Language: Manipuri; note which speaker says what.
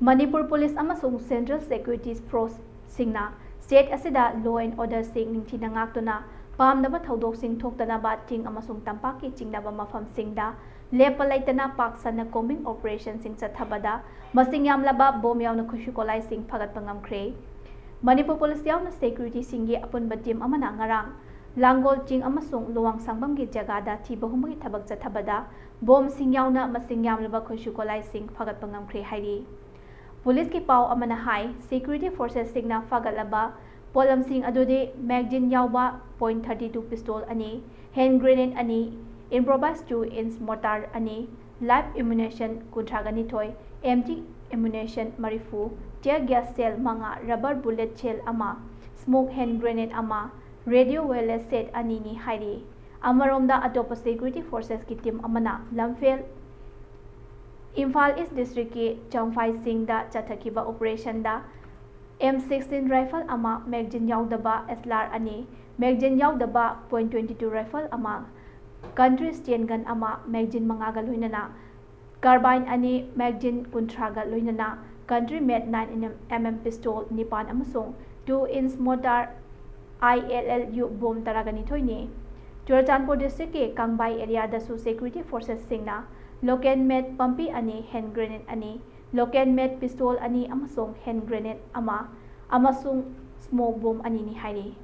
Speaker 1: Manipur Police amasung Central Security Force singna state asida law and order sing ningthina ngaktuna pamnaba thodok thoktanaba ting amasung tampaki chingnaba mafam singda lepa laitana paksana combing operation sing chathabada masing yamlaba bom yauna khushukolai sing phagat pangamkhre Manipur Police yauna security singi apunba team amana ngarang Langol ching amasung luwang sangbam gi jagada thiba humgi thabak chathabada bom sing yauna masing yamlaba khushukolai sing phagat pangamkhre hairi Police ki pau amana hai security forces singna fagalaba polam sing adode magazine yauba .32 pistol ani hand grenade ani improvised 2-inch mortar ani live ammunition kuntragani toy empty ammunition marifu tear gas cell manga rubber bullet shell ama smoke hand grenade ama radio wireless set ani ni hairi amaromda atopa security forces ki team amana lamfel Imphal East District ki Changphai Singh da chathakiba operation da M16 rifle ama magazine yaudaba SLR ani magazine yaudaba .22 rifle ama country stand gun ama magazine mangaga loinana carbine ani magazine kuntraga loinana country made 9mm pistol nipan amasung 2-inch mortar ILLU bomb taragani thoini Churachandpur district ke Kangbai area da su security forces singna local made pumpy ani hand grenade ani local made pistol ani amasung hand grenade ama amasung smoke bomb ani ni hairi